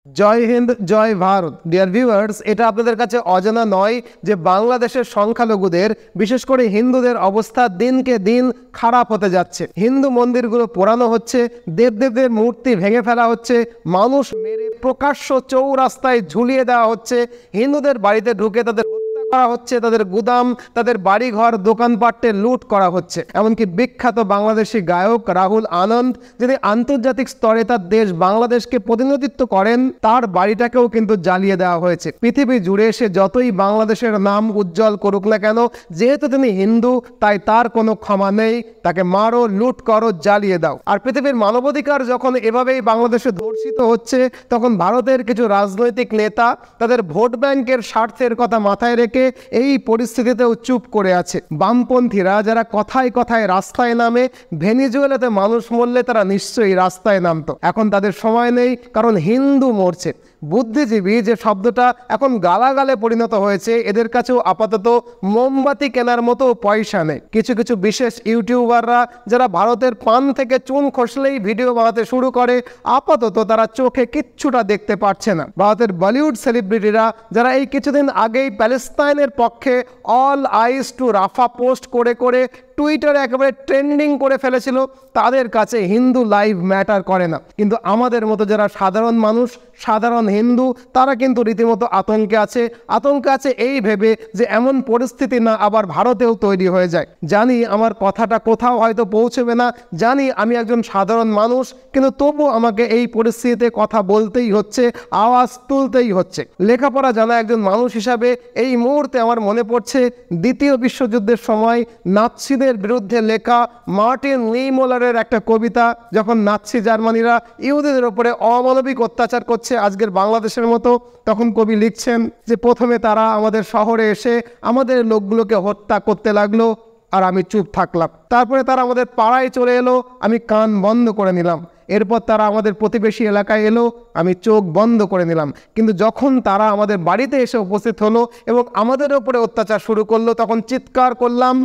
জয় হিন্দ, জয় Bharat. Dear viewers, এটা আপনাদের কাছে অজানা নয় যে বাংলাদেশের সংখ্যালঘুদের, বিশেষ করে হিন্দুদের অবস্থা দিনকে দিন খারাপ হতে যাচ্ছে। হিন্দু মন্দিরগুলো পোড়ানো হচ্ছে, দেবদেবদের মূর্তি ভেঙে ফেলা হচ্ছে, মানুষ মেরে প্রকাশ্য চৌরাস্তায় ঝুলিয়ে দেওয়া হচ্ছে, হিন্দুদের বাড়িতে ঢুকে তাদের করা হচ্ছে, তাদের গুদাম, তাদের বাড়িঘর, দোকানপাটে লুট করা হচ্ছে। এমনকি বিখ্যাত বাংলাদেশি গায়ক রাহুল আনন্দ, যিনি আন্তর্জাতিক স্তরে তার দেশ বাংলাদেশকে প্রতিনিধিত্ব করেন, তার বাড়িটাকেও কিন্তু জ্বালিয়ে দেওয়া হয়েছে। পৃথিবী জুড়ে সে যতই বাংলাদেশের নাম উজ্জ্বল করুক না কেন, যেহেতু তিনি হিন্দু, তাই তার কোনো ক্ষমা নেই। তাকে মারো, লুট করো, জ্বালিয়ে দাও। আর পৃথিবীর মানবাধিকার যখন এভাবেই বাংলাদেশে ধর্ষিত হচ্ছে, তখন ভারতের কিছু রাজনৈতিক নেতা তাদের ভোট ব্যাংকের স্বার্থের কথা মাথায় রেখে এই পরিস্থিতিতেও চুপ করে আছে। বামপন্থীরা যারা কথায় কথায় রাস্তায় নামে, ভেনিজুয়েলাতে মানুষ মরলে তারা নিশ্চয়ই রাস্তায় নামতো। এখন তাদের সময় নেই, কারণ হিন্দু মরছে। বুদ্ধিজীবী যে শব্দটা এখন গালাগালে পরিণত হয়েছে, এদের কাছেও আপাতত মোমবাতি কেনার মতো পয়সা নেই। কিছু কিছু বিশেষ ইউটিউবাররা যারা ভারতের পান থেকে চুন খসলেই ভিডিও বানাতে শুরু করে, আপাতত তারা চোখে কিচ্ছুটা দেখতে পাচ্ছে না। ভারতের বলিউড সেলিব্রিটিরা যারা এই কিছুদিন আগেই প্যালেস্তাইনের পক্ষে অল আইস টু রাফা পোস্ট করে করে টুইটারে একেবারে ট্রেন্ডিং করে ফেলেছিল, তাদের কাছে হিন্দু লাইভ ম্যাটার করে না। কিন্তু আমাদের মতো যারা সাধারণ মানুষ, সাধারণ হিন্দু, তারা কিন্তু রীতিমতো আতঙ্কে আছে এই ভেবে যে এমন পরিস্থিতি না আবার ভারতেও তৈরি হয়ে যায়। জানি আমার কথাটা কোথাও হয়তো পৌঁছবে না, জানি আমি একজন সাধারণ মানুষ, কিন্তু তবু আমাকে এই পরিস্থিতিতে কথা বলতেই হচ্ছে, আওয়াজ তুলতেই হচ্ছে। লেখাপড়া জানা একজন মানুষ হিসাবে এই মুহূর্তে আমার মনে পড়ছে দ্বিতীয় বিশ্বযুদ্ধের সময় নাৎসিদের বিরুদ্ধে লেখা মার্টিন নিমোলারের একটা কবিতা। যখন নাৎসি জার্মানিরা ইহুদিদের উপরে অমানবিক অত্যাচার করছে আজকের বাংলাদেশের মতো, তখন কবি লিখছেন যে প্রথমে তারা আমাদের শহরে এসে আমাদের লোকগুলোকে হত্যা করতে লাগলো, আর আমি চুপ থাকলাম। তারপরে তারা আমাদের পাড়ায় চলে এলো, আমি কান বন্ধ করে নিলাম। এরপর তারা আমাদের প্রতিবেশী এলাকায় এলো, আমি চোখ বন্ধ করে নিলাম। কিন্তু যখন তারা আমাদের বাড়িতে এসে উপস্থিত হলো এবং আমাদের উপরে অত্যাচার শুরু করলো, তখন চিৎকার করলাম,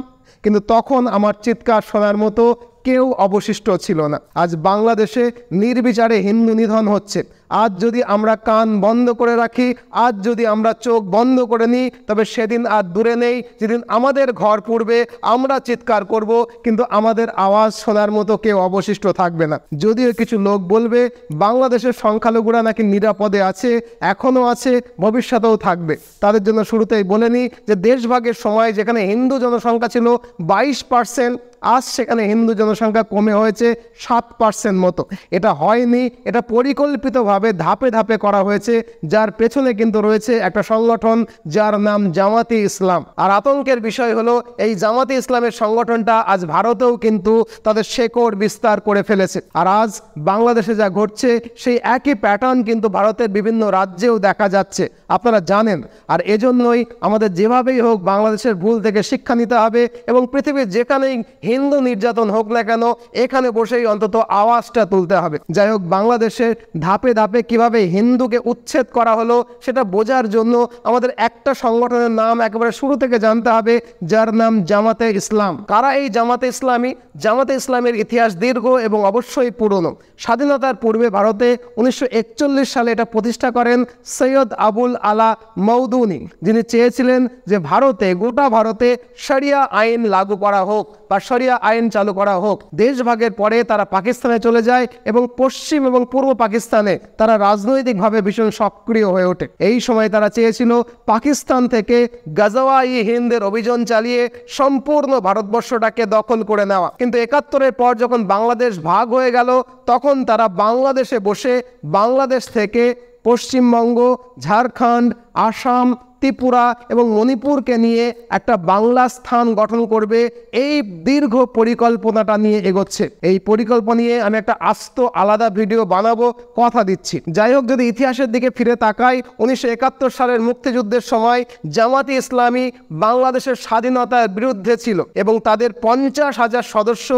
কিন্তু তখন আমার চিৎকার শোনার মতো কেউ অবশিষ্ট ছিল না। আজ বাংলাদেশে নির্বিচারে হিন্দু নিধন হচ্ছে। আজ যদি আমরা কান বন্ধ করে রাখি, আজ যদি আমরা চোখ বন্ধ করে নিই, তবে সেদিন আর দূরে নেই যেদিন আমাদের ঘর পুড়বে, আমরা চিৎকার করব, কিন্তু আমাদের আওয়াজ শোনার মতো কেউ অবশিষ্ট থাকবে না। যদিও কিছু লোক বলবে বাংলাদেশের সংখ্যালঘুরা নাকি নিরাপদে আছে, এখনও আছে, ভবিষ্যতেও থাকবে। তাদের জন্য শুরুতেই বলে নিই যে দেশভাগের সময় যেখানে হিন্দু জনসংখ্যা ছিল 22%, আজ সেখানে হিন্দু জনসংখ্যা কমে হয়েছে 7% মতো। এটা হয়নি, এটা পরিকল্পিতভাবে ধাপে ধাপে করা হয়েছে, যার পেছনে কিন্তু রয়েছে একটা সংগঠন যার নাম জামাতে ইসলাম। আর আতঙ্কের বিষয় হলো এই জামাতে ইসলামের সংগঠনটা আজ ভারতেও কিন্তু তাদের শেকড় বিস্তার করে ফেলেছে। আর আজ বাংলাদেশে যা ঘটছে সেই একই প্যাটার্ন কিন্তু ভারতের বিভিন্ন রাজ্যেও দেখা যাচ্ছে, আপনারা জানেন। আর এজন্যই আমাদের যেভাবেই হোক বাংলাদেশের ভুল থেকে শিক্ষা নিতে হবে, এবং পৃথিবীর যেখানেই হিন্দু নির্যাতন হোক না কেন, এখানে বসেই অন্তত আওয়াজটা তুলতে হবে। যাই হোক, বাংলাদেশে ধাপে ধাপে কিভাবে হিন্দুকে উচ্ছেদ করা হলো সেটা বোঝার জন্য আমাদের একটা সংগঠনের নাম একেবারে শুরু থেকে জানতে হবে, যার নাম জামাতে ইসলাম। কারা এই জামাতে ইসলামী? জামাতে ইসলামের ইতিহাস দীর্ঘ এবং অবশ্যই পুরনো। স্বাধীনতার পূর্বে ভারতে 1941 সালে এটা প্রতিষ্ঠা করেন সৈয়দ আবুল আলা মওদুনি, যিনি চেয়েছিলেন যে ভারতে, গোটা ভারতে শরিয়া আইন লাগু করা হোক বা শরিয়া আইন চালু করা হোক। দেশভাগের পরে তারা পাকিস্তানে চলে যায় এবং পশ্চিম এবং পূর্ব পাকিস্তানে তারা রাজনৈতিকভাবে ভীষণ সক্রিয় হয়ে ওঠে। এই সময় তারা চেয়েছিল পাকিস্তান থেকে গাজওয়া-ই-হিন্দের অভিযান চালিয়ে সম্পূর্ণ ভারতবর্ষটাকে দখল করে নেওয়া। কিন্তু 71-এর পর যখন বাংলাদেশ ভাগ হয়ে গেল, তখন তারা বাংলাদেশে বসে বাংলাদেশ থেকে পশ্চিমবঙ্গ, ঝাড়খণ্ড, আসাম, ত্রিপুরা এবং মণিপুরকে নিয়ে একটা বাংলা স্থান গঠন করবে, এই দীর্ঘ পরিকল্পনাটা নিয়ে এগোচ্ছে। এই পরিকল্পনা নিয়ে আমি একটা আস্ত আলাদা ভিডিও বানাবো, কথা দিচ্ছি। যাই হোক, যদি ইতিহাসের দিকে ফিরে তাকাই, 1971 সালের মুক্তিযুদ্ধের সময় জামাতে ইসলামী বাংলাদেশের স্বাধীনতার বিরুদ্ধে ছিল এবং তাদের 50,000 সদস্য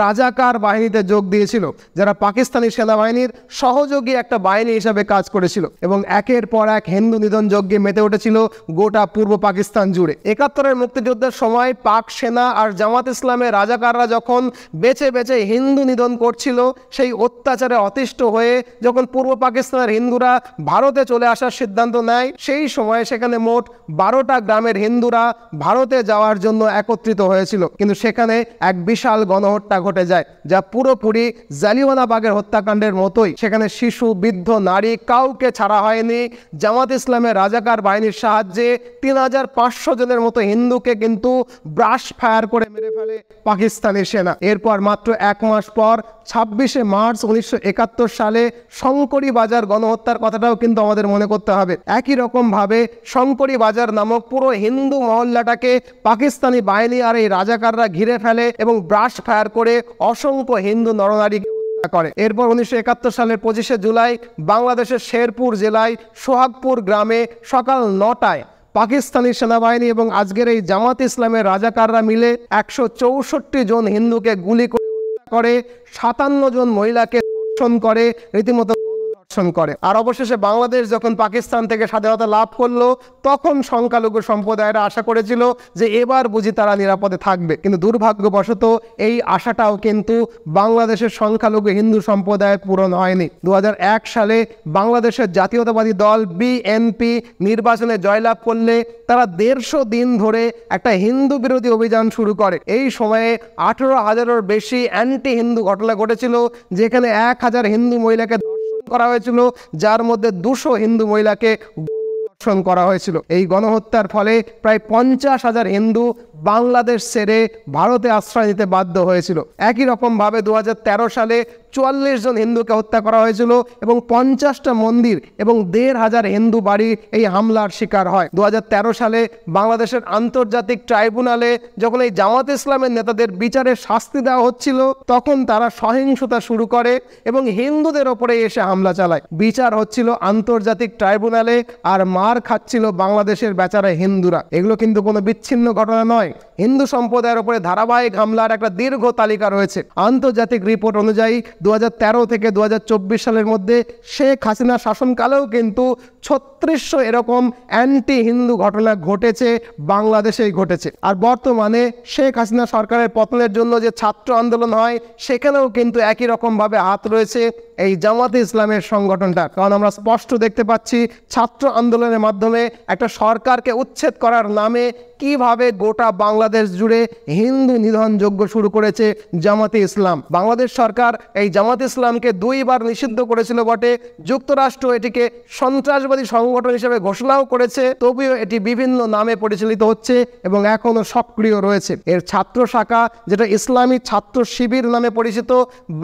রাজাকার বাহিনীতে যোগ দিয়েছিল, যারা পাকিস্তানি সেনাবাহিনীর সহযোগী একটা বাহিনী হিসাবে কাজ করেছিল এবং একের পর এক হিন্দু নিধন যজ্ঞে মেতে উঠেছিল। গোটা পূর্ব পাকিস্তান জুড়ে। 71-এর মুক্তিযুদ্ধের সময় পাক সেনা আর জামাত ইসলামের রাজাকাররা যখন বেছে বেছে হিন্দু নিধন করছিল, সেই অত্যাচারে অতিষ্ঠ হয়ে যখন পূর্ব পাকিস্তানের হিন্দুরা ভারতে চলে আসার সিদ্ধান্ত নেয়, সেই সময় সেখানে মোট 12টা গ্রামের হিন্দুরা ভারতে যাওয়ার জন্য একত্রিত হয়েছিল। কিন্তু সেখানে এক বিশাল গণহত্যা ঘটে যায়, যা পুরোপুরি জালিয়ানওয়ালাবাগের হত্যাকাণ্ডের মতোই। সেখানে শিশু, বৃদ্ধ, নারী কাউকে ছাড়া হয়নি। জামাত ইসলামের রাজাকার বাহিনীর সাহায্যে 3500 জনের মতো হিন্দুকে কিন্তু ব্রাশ ফায়ার করে মেরে ফেলে পাকিস্তানি সেনা। এরপর মাত্র 1 মাস পর 26শে মার্চ 1971 সালে শঙ্করী বাজার গণহত্যার কথাটাও কিন্তু আমাদের মনে করতে হবে। একই রকম ভাবে শঙ্করী বাজার নামক পুরো হিন্দু মহল্লাটাকে পাকিস্তানি বাহিনী আর এই রাজাকাররা ঘিরে ফেলে এবং ব্রাশ ফায়ার করে অসংখ্য হিন্দু নরনারীকে হত্যা করে। এরপর 1971 সালের 25শে জুলাই বাংলাদেশের শেরপুর জেলায় সোহাগপুর গ্রামে সকাল 9টায় পাকিস্তানি সেনাবাহিনী এবং আজকের এই জামাত ইসলামের রাজাকাররা মিলে 164 জন হিন্দুকে গুলি করে হত্যা করে, 57 জন মহিলাকে ধর্ষণ করে, রীতিমতো গণধর্ষণ করে। আর অবশেষে বাংলাদেশ যখন পাকিস্তান থেকে স্বাধীনতা লাভ করলো, তখন সংখ্যালঘু সম্প্রদায়েরা আশা করেছিল যে এবার বুঝি তারা নিরাপদে থাকবে। কিন্তু দুর্ভাগ্যবশত এই আশাটাও কিন্তু বাংলাদেশের সংখ্যালঘু হিন্দু সম্প্রদায়ের পূরণ হয়নি। 2001 সালে বাংলাদেশের জাতীয়তাবাদী দল বিএনপি নির্বাচনে জয়লাভ করলে তারা 150 দিন ধরে একটা হিন্দু বিরোধী অভিযান শুরু করে। এই সময়ে 18,000-এর বেশি অ্যান্টি হিন্দু ঘটনা ঘটেছিল, যেখানে 1000 হিন্দু মহিলাকে ধর্ষণ করা হয়েছিল, যার মধ্যে 200 হিন্দু মহিলাকে ধর্ষণ করা হয়েছিল। এই গণহত্যার ফলে প্রায় 50,000 হিন্দু বাংলাদেশ ছেড়ে ভারতে আশ্রয় নিতে বাধ্য হয়েছিল। একই রকম ভাবে 2013 সালে 44 জন হিন্দুকে হত্যা করা হয়েছিল এবং 50টা মন্দির এবং 1,500 হিন্দু বাড়ি এই হামলার শিকার হয়। 2013 সালে বাংলাদেশের আন্তর্জাতিক ট্রাইব্যুনালে যখন এই জামাত ইসলামের নেতাদের বিচারের শাস্তি দেওয়া হচ্ছিল, তখন তারা সহিংসতা শুরু করে এবং হিন্দুদের ওপরে এসে হামলা চালায়। বিচার হচ্ছিল আন্তর্জাতিক ট্রাইব্যুনালে আর মার খাচ্ছিল বাংলাদেশের বেচারা হিন্দুরা। এগুলো কিন্তু কোনো বিচ্ছিন্ন ঘটনা নয়। হিন্দু সম্প্রদায়ের উপরে ধারাবাহিক হামলার একটা দীর্ঘ তালিকা রয়েছে। আন্তর্জাতিক রিপোর্ট অনুযায়ী 2013 থেকে 2024 সালের মধ্যে শেখ হাসিনা শাসনকালেও কিন্তু 3600 এরকম অ্যান্টি হিন্দু ঘটনা ঘটেছে, বাংলাদেশেই ঘটেছে। আর বর্তমানে শেখ হাসিনা সরকারের পতনের জন্য যে ছাত্র আন্দোলন হয়, সেখানেও কিন্তু একই রকমভাবে হাত রয়েছে এই জামাতে ইসলামের সংগঠনটা। কারণ আমরা স্পষ্ট দেখতে পাচ্ছি ছাত্র আন্দোলনের মাধ্যমে একটা সরকারকে উচ্ছেদ করার নামে কিভাবে গোটা বাংলাদেশ জুড়ে হিন্দু নিধন যজ্ঞ শুরু করেছে জামাতে ইসলাম। বাংলাদেশ সরকার এই জামাতে ইসলামকে 2 বার নিষিদ্ধ করেছিল বটে, যুক্তরাষ্ট্র এটিকে সন্ত্রাসবাদী সংগঠন হিসেবে ঘোষণাও করেছে, তবুও এটি বিভিন্ন নামে পরিচালিত হচ্ছে এবং এখনো সক্রিয় রয়েছে। এর ছাত্র শাখা, যেটা ইসলামী ছাত্র শিবির নামে পরিচিত,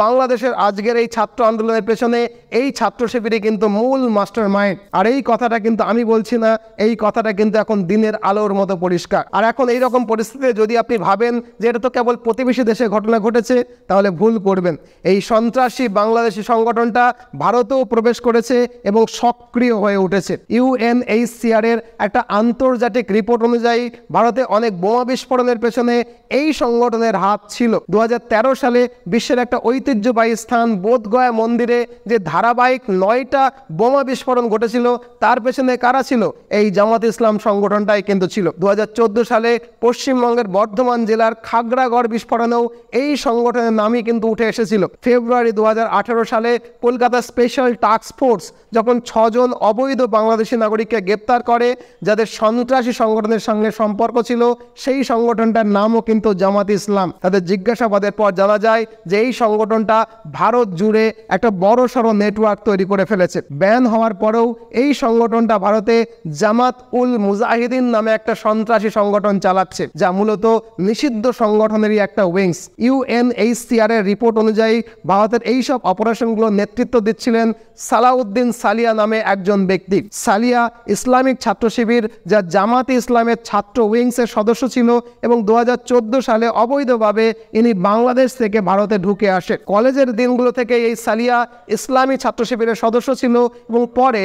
বাংলাদেশের আজকের এই ছাত্র আন্দোলনের পেছনে এই ছাত্র শিবিরই কিন্তু মূল মাস্টার মাইন্ড। আর এই কথাটা কিন্তু আমি বলছি না, এই কথাটা কিন্তু এখন দিনের আলোর মতো পরিষ্কার। আর এখন এই রকম পরিস্থিতিতে যদি আপনি ভাবেন যে এটা তো কেবল প্রতিবেশী দেশে ঘটনা ঘটেছে, তাহলে ভুল করবেন। এই সন্ত্রাসী বাংলাদেশি সংগঠনটা ভারতেও প্রবেশ করেছে এবং সক্রিয় হয়ে উঠেছে। UNHCR এর একটা আন্তর্জাতিক রিপোর্ট অনুযায়ী ভারতে অনেক বোমা বিস্ফোরণের পেছনে এই সংগঠনের হাত ছিল। 2013 সালে বিশ্বের একটা ঐতিহ্যবাহী স্থান বোধগয়া মন্দিরে যে ধারাবাহিক 9টা বোমা বিস্ফোরণ ঘটেছিল, তার পেছনে কারা ছিল? এই জামাত ইসলাম সংগঠনটাই কিন্তু ছিল। 2014 সালে পশ্চিমবঙ্গের বর্ধমান জেলার খাগড়াগড় বিস্ফোরণেও এই সংগঠনের নামই কিন্তু উঠে এসেছিল। ফেব্রুয়ারি 2018 সালে কলকাতা স্পেশাল টাস্ক ফোর্স যখন 6 জন অবৈধ বাংলাদেশি নাগরিককে গ্রেপ্তার করে, যাদের সন্ত্রাসী সংগঠনের সঙ্গে সম্পর্ক ছিল, সেই সংগঠনটার নামও কিন্তু জামাত ইসলাম। তাদের জিজ্ঞাসাবাদের পর জানা যায় যে এই সংগঠনটা ভারত জুড়ে একটা বড়সড় নেটওয়ার্ক তৈরি করে ফেলেছে। ব্যান হওয়ার পরেও এই সংগঠনটা ভারতে জামাত উল মুজাহিদিন নামে একটা সন্ত্রাসী সংগঠন চালাচ্ছে, যা মূলত নিষিদ্ধ সংগঠনেরই একটা উইংস। UNHCR এর রিপোর্ট অনুযায়ী ভারতের এইসব অপারেশনগুলো নেতৃত্ব দিচ্ছিলেন সালাউদ্দিন সালিয়া নামে একজন ব্যক্তি। সালিয়া ইসলামিক ছাত্র শিবির, যা জামাতে ইসলামের ছাত্র উইংসের সদস্য ছিল এবং 2014 সালে অবৈধভাবে ইনি বাংলাদেশ থেকে ভারতে ঢুকে আসে। কলেজের দিনগুলো থেকে এই সালিয়া ইসলামী ছাত্র শিবিরের সদস্য ছিল এবং পরে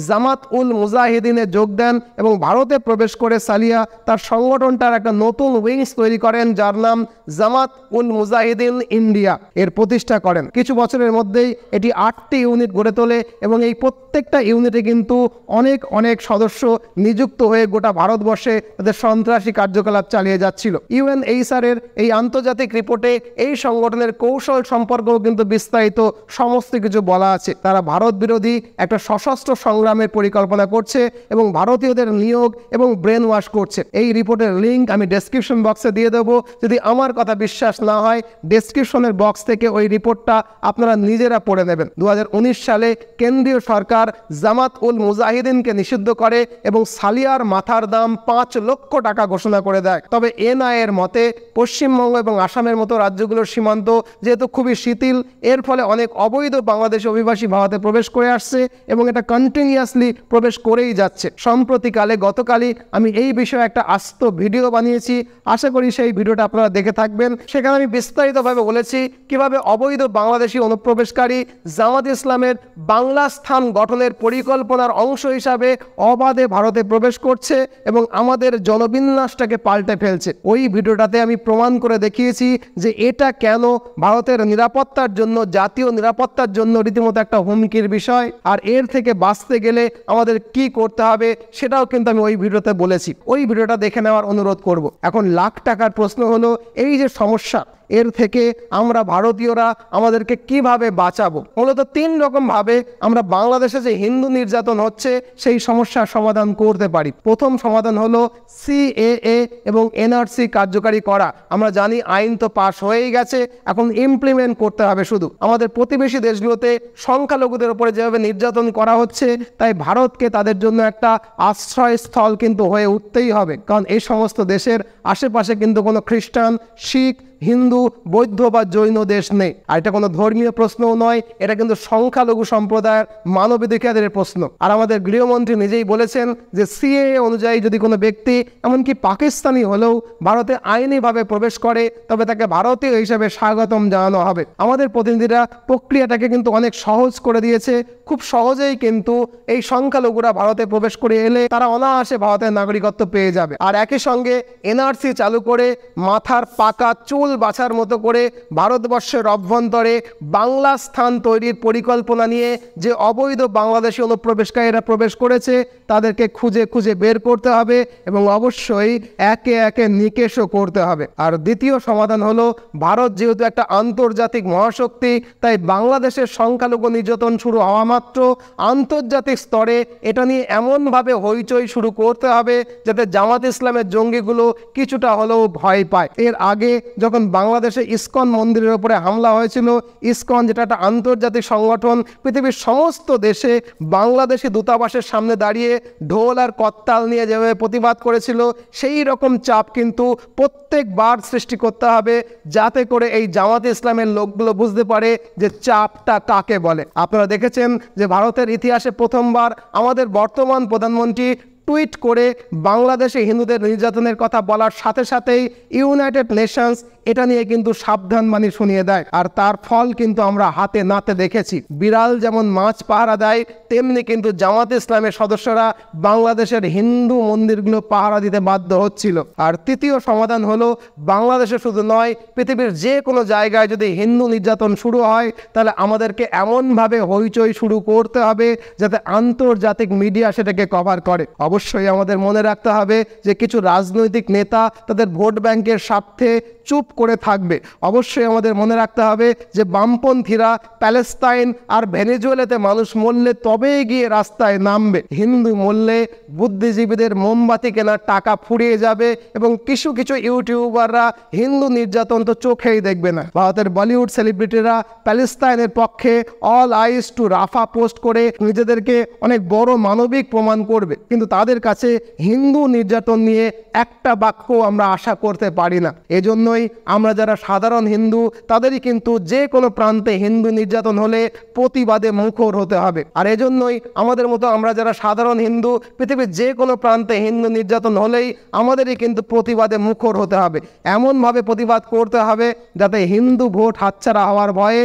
জামাত উল মুজাহিদিনে যোগ দেন এবং ভারতে প্রবেশ করে সালিয়া তার সংগঠনটার একটা একটা নতুন উইংস তৈরি করেন যার নাম জামাত উল মুজাহিদিন ইন্ডিয়া। এর প্রতিষ্ঠা করেন। কিছু বছরের মধ্যেই এটি 8টি ইউনিট গড়ে তোলে এবং এই প্রত্যেকটা ইউনিটে কিন্তু অনেক অনেক সদস্য নিযুক্ত হয়ে গোটা ভারতবর্ষে তাদের সন্ত্রাসী কার্যকলাপ চালিয়ে যাচ্ছিল। UNHCR এর এই আন্তর্জাতিক রিপোর্টে এই সংগঠনের কৌশল সম্পর্কেও কিন্তু বিস্তারিত সমস্ত কিছু বলা আছে। তারা ভারত বিরোধী একটা সশস্ত্র সংগ্রামের পরিকল্পনা করছে এবং ভারতীয়দের নিয়োগ এবং ব্রেন ওয়াশ করছে। এই রিপোর্টের লিঙ্ক আমি ডেসক্রিপশন বক্সে দিয়ে দেবো। যদি আমার কথা বিশ্বাস না হয়, ডেসক্রিপশনের বক্স থেকে ওই রিপোর্টটা আপনারা নিজেরা পড়ে নেবেন। 2019 সালে কেন্দ্রীয় সরকার জামাত উল মুজাহিদিনকে নিষিদ্ধ করে এবং সালিয়ার মাথার দাম 5 লক্ষ টাকা ঘোষণা করে দেয়। তবে NIA এর মতে পশ্চিমবঙ্গ এবং আসামের মতো রাজ্যগুলোর সীমান্ত যেহেতু খুবই শিথিল, এর ফলে অনেক অবৈধ বাংলাদেশি অভিবাসী ভারতে প্রবেশ করে আসছে এবং এটা কন্টিনিউয়াসলি প্রবেশ করেই যাচ্ছে। সম্প্রতিকালে গতকালই আমি এই বিষয়ে একটা আস্ত ভিডিও বানিয়েছি, আশা করি সেই ভিডিওটা আপনারা দেখে থাকবেন। সেখানে আমি বিস্তারিতভাবে বলেছি কিভাবে অবৈধ বাংলাদেশি অনুপ্রবেশকারী জামাত ইসলামের বাংলা স্থান গঠনের পরিকল্পনার অংশ হিসাবে অবাধে ভারতে প্রবেশ করছে এবং আমাদের জনবিন্যাসটাকে পাল্টে ফেলছে। ওই ভিডিওটাতে আমি প্রমাণ করে দেখিয়েছি যে এটা কেন ভারতের নিরাপত্তার জন্য, জাতীয় নিরাপত্তার জন্য রীতিমতো একটা হুমকির বিষয়, আর এর থেকে বাঁচতে গেলে আমাদের কি করতে হবে সেটাও কিন্তু আমি ওই ভিডিওতে বলেছি। ওই ভিডিওটা দেখে নেওয়ার অনুরোধ করব। এখন লাখ টাকার প্রশ্ন হলো, এই যে সমস্যা, এর থেকে আমরা ভারতীয়রা আমাদেরকে কিভাবে বাঁচাবো? মূলত 3 রকম ভাবে আমরা বাংলাদেশে যে হিন্দু নির্যাতন হচ্ছে সেই সমস্যার সমাধান করতে পারি। প্রথম সমাধান হলো CAA এবং NRC কার্যকারী করা। আমরা জানি আইন তো পাশ হয়েই গেছে, এখন ইমপ্লিমেন্ট করতে হবে শুধু। আমাদের প্রতিবেশী দেশগুলোতে সংখ্যালঘুদের উপরে যেভাবে নির্যাতন করা হচ্ছে, তাই ভারতকে তাদের জন্য একটা আশ্রয়স্থল কিন্তু হয়ে উঠতেই হবে। কারণ এই সমস্ত দেশের আশেপাশে কিন্তু কোনো খ্রিস্টান, শিখ, হিন্দু, বৌদ্ধ বা জৈন দেশ নেই। আর এটা কোনো ধর্মীয় প্রশ্নও নয়, এটা কিন্তু সংখ্যালঘু সম্প্রদায়ের মানবাধিকারের প্রশ্ন। আর আমাদের গৃহমন্ত্রী নিজেই বলেছেন যে CAA অনুযায়ী যদি কোনো ব্যক্তি, এমনকি পাকিস্তানি হলেও, ভারতে আইনিভাবে প্রবেশ করে, তবে তাকে ভারতীয় হিসেবে স্বাগতম জানানো হবে। আমাদের প্রতিনিধিরা প্রক্রিয়াটাকে কিন্তু অনেক সহজ করে দিয়েছে। খুব সহজেই কিন্তু এই সংখ্যালঘুরা ভারতে প্রবেশ করে এলে তারা অনায়াসে ভারতের নাগরিকত্ব পেয়ে যাবে। আর একই সঙ্গে NRC চালু করে মাথার পাকা চুল বাছার মতো করে ভারতবর্ষের অভ্যন্তরে বাংলা স্থান তৈরির পরিকল্পনা নিয়ে যে অবৈধ বাংলাদেশি অনুপ্রবেশকারীরা প্রবেশ করেছে তাদেরকে খুঁজে খুঁজে বের করতে হবে এবং অবশ্যই একে একে নিকেশও করতে হবে। আর দ্বিতীয় সমাধান হলো, ভারত যেহেতু একটা আন্তর্জাতিক মহাশক্তি, তাই বাংলাদেশের সংখ্যালঘু নির্যাতন শুরু হওয়া মাত্র আন্তর্জাতিক স্তরে এটা নিয়ে এমনভাবে হইচই শুরু করতে হবে যাতে জামাত ইসলামের জঙ্গিগুলো কিছুটা হলেও ভয় পায়। এর আগে যখন বাংলাদেশে ইসকন মন্দিরের উপরে হামলা হয়েছিল, ইসকন যেটা একটা আন্তর্জাতিক সংগঠন, পৃথিবীর সমস্ত দেশে বাংলাদেশি দূতাবাসের সামনে দাঁড়িয়ে ঢোল আর করতাল নিয়ে যেভাবে প্রতিবাদ করেছিল, সেই রকম চাপ কিন্তু প্রত্যেকবার সৃষ্টি করতে হবে যাতে করে এই জামাত ইসলামের লোকগুলো বুঝতে পারে যে চাপটা কাকে বলে। আপনারা দেখেছেন যে ভারতের ইতিহাসে প্রথমবার আমাদের বর্তমান প্রধানমন্ত্রী টুইট করে বাংলাদেশে হিন্দুদের নির্যাতনের কথা বলার সাথে সাথেই ইউনাইটেড নেশনস এটা নিয়ে কিন্তু সাবধানবাণী শুনিয়ে দেয়। আর তার ফল কিন্তু আমরা হাতে নাতে দেখেছি। বিড়াল যেমন মাছ পাহারা দেয়, তেমনি কিন্তু জামাত ইসলামের সদস্যরা বাংলাদেশের হিন্দু মন্দিরগুলো পাহারা দিতে বাধ্য হচ্ছিল। আর তৃতীয় সমাধান হলো, বাংলাদেশে শুধু নয়, পৃথিবীর যে কোনো জায়গায় যদি হিন্দু নির্যাতন শুরু হয়, তাহলে আমাদেরকে এমনভাবে হইচই শুরু করতে হবে যাতে আন্তর্জাতিক মিডিয়া সেটাকে কভার করে। অবশ্যই আমাদের মনে রাখতে হবে যে কিছু রাজনৈতিক নেতা তাদের ভোট ব্যাংকের স্বার্থে চুপ করে থাকবে। অবশ্যই আমাদের মনে রাখতে হবে যে বামপন্থীরা প্যালেস্তাইন আর ভেনেজুয়েলাতে মানুষ মরলে তবেই গিয়ে রাস্তায় নামবে। হিন্দু মরলে বুদ্ধিজীবীদের মোমবাতি কেনার টাকা ফুরিয়ে যাবে এবং কিছু কিছু ইউটিউবাররা হিন্দু নির্যাতন তো চোখেই দেখবে না। ভারতের বলিউড সেলিব্রিটিরা প্যালেস্তাইনের পক্ষে অল আইস টু রাফা পোস্ট করে নিজেদেরকে অনেক বড় মানবিক প্রমাণ করবে, কিন্তু তাদের কাছে হিন্দু নির্যাতন নিয়ে একটা বাক্য আমরা আশা করতে পারি না। এজন্যই আমরা যারা সাধারণ হিন্দু তাদেরই কিন্তু যে কোনো প্রান্তে হিন্দু নির্যাতন হলে প্রতিবাদে মুখর হতে হবে। আর এজন্যই আমাদের মতো আমরা যারা সাধারণ হিন্দু, পৃথিবীর যে কোনো প্রান্তে হিন্দু নির্যাতন হলেই আমাদেরই কিন্তু প্রতিবাদে মুখর হতে হবে। এমনভাবে প্রতিবাদ করতে হবে যাতে হিন্দু ভোট হাতছাড়া হওয়ার ভয়ে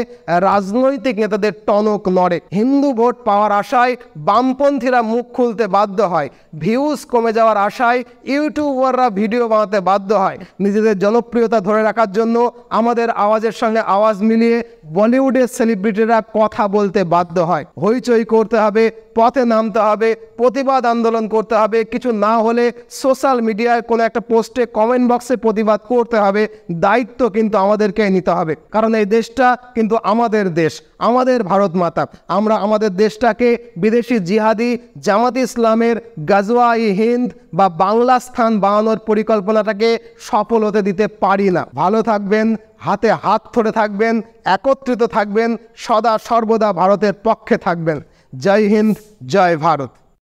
রাজনৈতিক নেতাদের টনক নড়ে। হিন্দু ভোট পাওয়ার আশায় বামপন্থীরা মুখ খুলতে বাধ্য হয়। ভিউজ কমে যাওয়ার আশায় ইউটিউবাররা ভিডিও বানাতে বাধ্য হয়। নিজেদের জনপ্রিয়তা ধরে রাখার জন্য আমাদের আওয়াজের সঙ্গে আওয়াজ মিলিয়ে বলিউডের সেলিব্রিটিরা কথা বলতে বাধ্য হয়। হইচই করতে হবে, পথে নামতে হবে, প্রতিবাদ আন্দোলন করতে হবে, কিছু না হলে সোশ্যাল মিডিয়ায় কোনো একটা পোস্টে কমেন্ট বক্সে প্রতিবাদ করতে হবে। দায়িত্ব কিন্তু আমাদেরকে নিতে হবে, কারণ এই দেশটা কিন্তু আমাদের দেশ, আমাদের ভারত মাতা। আমরা আমাদের দেশটাকে বিদেশি জিহাদি জামাত ইসলামের গাজওয়া-ই হিন্দ বা বাংলা স্থান বানানোর পরিকল্পনাটাকে সফল হতে দিতে পারি না। ভালো থাকবেন, হাতে হাত ধরে থাকবেন, একত্রিত থাকবেন, সদা সর্বদা ভারতের পক্ষে থাকবেন। জয় হিন্দ, জয় ভারত।